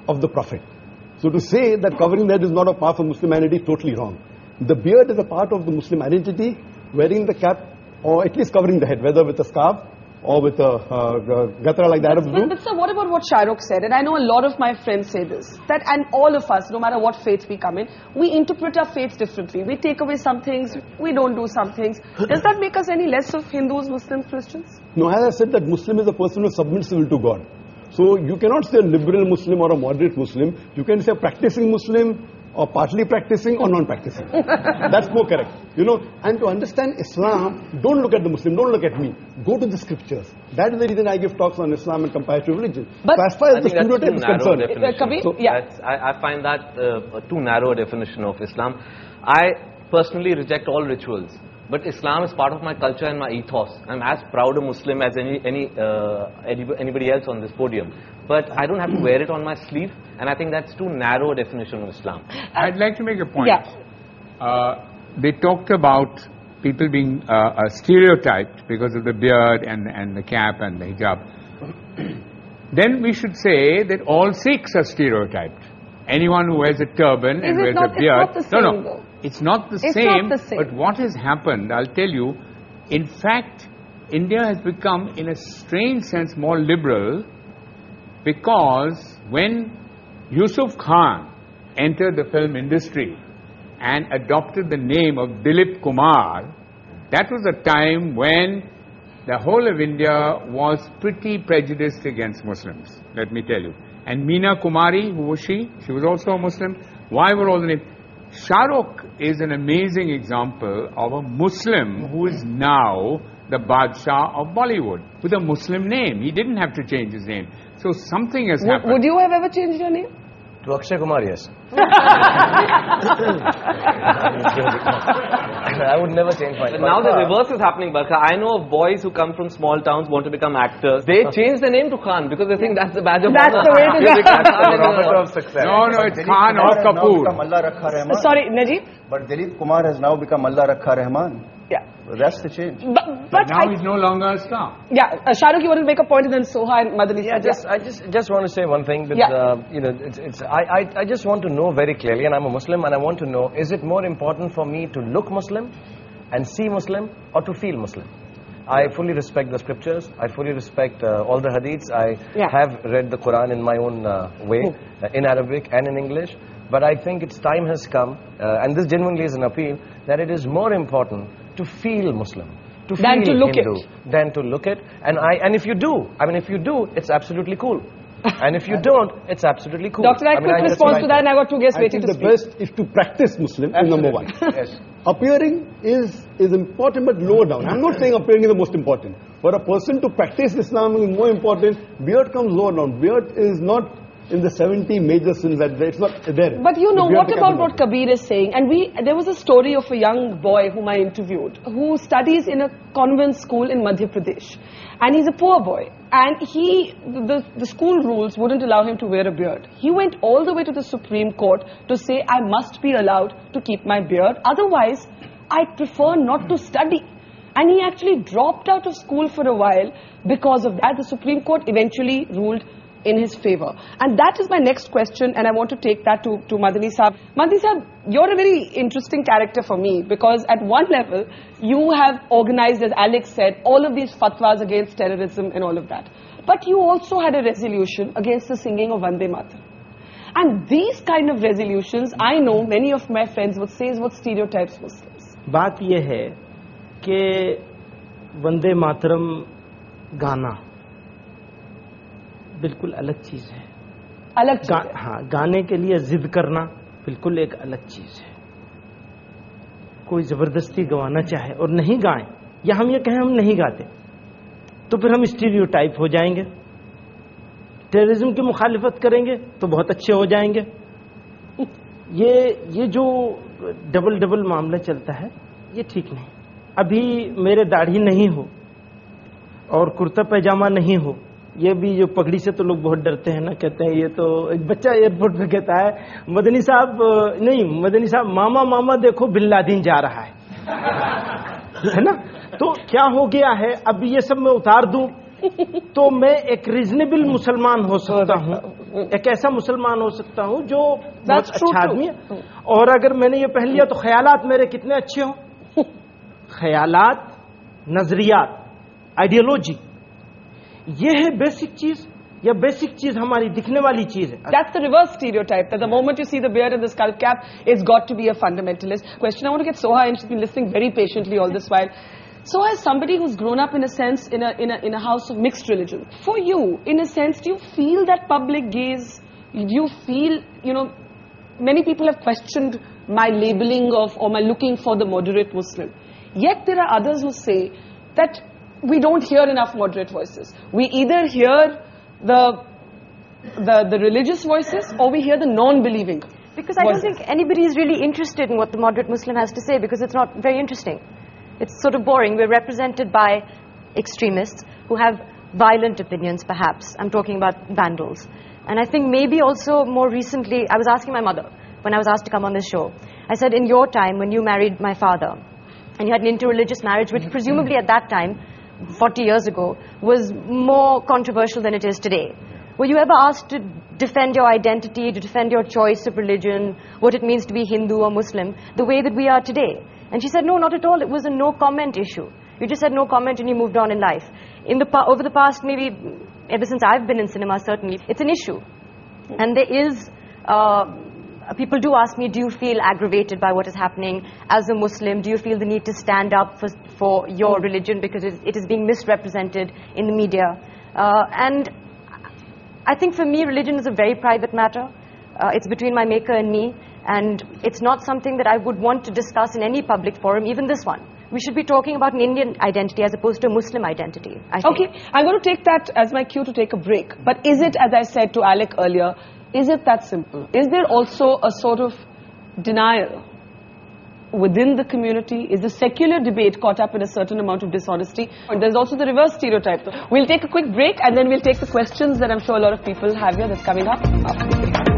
of the Prophet. So to say that covering the head is not a part of Muslim identity is totally wrong. The beard is a part of the Muslim identity. Wearing the cap, or at least covering the head, whether with a scarf or with a gatra like the Arabs do. But sir, what about what Shahrukh said? And I know a lot of my friends say this, that and all of us, no matter what faith we come in, we interpret our faith differently. We take away some things, we don't do some things. Does that make us any less of Hindus, Muslims, Christians? No, as I said, that Muslim is a person who submits will to God. So you cannot say a liberal Muslim or a moderate Muslim. You can say a practicing Muslim or partly practicing or non-practicing. That's more correct. You know, and to understand Islam, don't look at the Muslim, don't look at me. Go to the scriptures. That is the reason I give talks on Islam and comparative religion. But so as far as the stereotype is concerned, Kabir, so I find that a too narrow a definition of Islam. I personally reject all rituals. But Islam is part of my culture and my ethos. I'm as proud a Muslim as anybody else on this podium. But I don't have to wear it on my sleeve, and I think that's too narrow a definition of Islam. I'd like to make a point. Yeah. They talked about people being stereotyped because of the beard and the cap and the hijab. Then we should say that all Sikhs are stereotyped. Anyone who wears a turban and wears a beard. It's not the same, though. It's not the It's same, not the same. but what has happened, I'll tell you, in fact, India has become, in a strange sense, more liberal, because when Yusuf Khan entered the film industry and adopted the name of Dilip Kumar, that was a time when the whole of India was pretty prejudiced against Muslims, let me tell you. And Meena Kumari, who was she? She was also a Muslim. Why were all the names? Shahrukh is an amazing example of a Muslim who is now the Badshah of Bollywood with a Muslim name. He didn't have to change his name. So something has happened. Would you have ever changed your name? To Akshay Kumar, yes. I would never change my name. But now the reverse is happening, Barkha. I know of boys who come from small towns, want to become actors. They change their name to Khan because they think that's the badge of honor. That's the way to go. Barometer of success. No, it's Khan or Kapoor. Sorry, Najib? But Dilip Kumar has now become Allah Rakha Rahman. Yeah. That's the change. But now he's no longer a star. Yeah, Shahrukh, you want to make a point, and then Soha and Madani. Yeah, I just want to say one thing. But, you know, I just want to know very clearly, and I'm a Muslim, and I want to know: is it more important for me to look Muslim and see Muslim, or to feel Muslim? I fully respect the scriptures. I fully respect all the hadiths. I have read the Quran in my own way, in Arabic and in English. But I think its time has come, and this genuinely is an appeal, that it is more important to feel Muslim, to feel Hindu, than to look it. And if you do, if you do, it's absolutely cool. And if you don't, it's absolutely cool. Dr. I quick response to that, and I got two guests waiting to speak. The best is to practice Muslim, is number one. Yes. Appearing is important, but lower down. I'm not saying appearing is the most important. For a person to practice Islam is more important. Beard comes lower down. Beard is not in the 70 major sins that it's not there. But you know, what about what Kabir is saying? And there was a story of a young boy whom I interviewed, who studies in a convent school in Madhya Pradesh. And he's a poor boy. And the school rules wouldn't allow him to wear a beard. He went all the way to the Supreme Court to say, I must be allowed to keep my beard. Otherwise, I prefer not to study. And he actually dropped out of school for a while because of that. The Supreme Court eventually ruled in his favor. And that is my next question, and I want to take that to Madani Saab. Madani Saab, you're a very interesting character for me, because at one level, you have organized, as Alex said, all of these fatwas against terrorism and all of that. But you also had a resolution against the singing of Vande Mataram. And these kind of resolutions, I know many of my friends would say is what stereotypes Muslims. बात ये है कि वंदे मातरम गाना बिल्कुल अलग चीज है। अलग चीज है। हाँ, गाने के लिए जिद करना बिल्कुल एक अलग चीज है। कोई जबरदस्ती गवाना चाहे और नहीं गाएं, या हम ये कहें हम नहीं गाते, तो फिर हम स्टीरियोटाइप हो जाएंगे। टेररिज्म की मुखालिफत करेंगे तो बहुत अच्छे हो जाएंगे। ये जो डबल मामला चलता है, ये ठीक नहीं। अभी मेरे दाढ़ी नहीं हो और कुर्ता पैजामा नहीं हो, ये भी जो पगड़ी से तो लोग बहुत डरते हैं ना, कहते हैं ये तो एक बच्चा एयरपोर्ट पे कहता है मदनी साहब मामा मामा देखो बिन लादेन जा रहा है ना। तो क्या हो गया है, अब ये सब मैं उतार दूं तो मैं एक रीजनेबल मुसलमान हो सकता हूँ, एक ऐसा मुसलमान हो सकता हूँ जो बहुत अच्छा आदमी है। और अगर मैंने ये पहन लिया तो ख्यालात मेरे कितने अच्छे हों। ख्यालात, नजरियात, आइडियोलॉजी, ये है बेसिक चीज, या बेसिक चीज हमारी दिखने वाली चीज है। That's the reverse stereotype, that the moment you see the beard and the skull cap, it's got to be a fundamentalist. Question, I want to get Soha in. She's been listening very patiently all this while. Soha, as somebody who's grown up in a sense in a house of mixed religion, for you, in a sense, do you feel that public gaze? Do you feel, you know, many people have questioned my labeling of, or my looking for the moderate Muslim. Yet there are others who say that we don't hear enough moderate voices. We either hear the religious voices, or we hear the non-believing. Because I don't think anybody is really interested in what the moderate Muslim has to say, because it's not very interesting. It's sort of boring. We're represented by extremists who have violent opinions, perhaps. I'm talking about vandals. And I think maybe also more recently, I was asking my mother when I was asked to come on this show. I said, in your time, when you married my father, and you had an interreligious marriage, which presumably at that time, 40 years ago, was more controversial than it is today. Were you ever asked to defend your identity, to defend your choice of religion, what it means to be Hindu or Muslim, the way that we are today? And she said, no, not at all. It was a no-comment issue. You just said no comment and you moved on in life. Over the past, maybe ever since I've been in cinema, certainly, it's an issue. And there is... people do ask me, do you feel aggravated by what is happening as a Muslim? Do you feel the need to stand up for your religion because it is being misrepresented in the media? And I think for me, religion is a very private matter. It's between my maker and me, and it's not something that I would want to discuss in any public forum, even this one. We should be talking about an Indian identity as opposed to a Muslim identity, I think. Okay, I'm going to take that as my cue to take a break. But is it, as I said to Alec earlier, is it that simple? Is there also a sort of denial within the community? Is the secular debate caught up in a certain amount of dishonesty? And there's also the reverse stereotype. We'll take a quick break and then we'll take the questions that I'm sure a lot of people have here that's coming up after the break.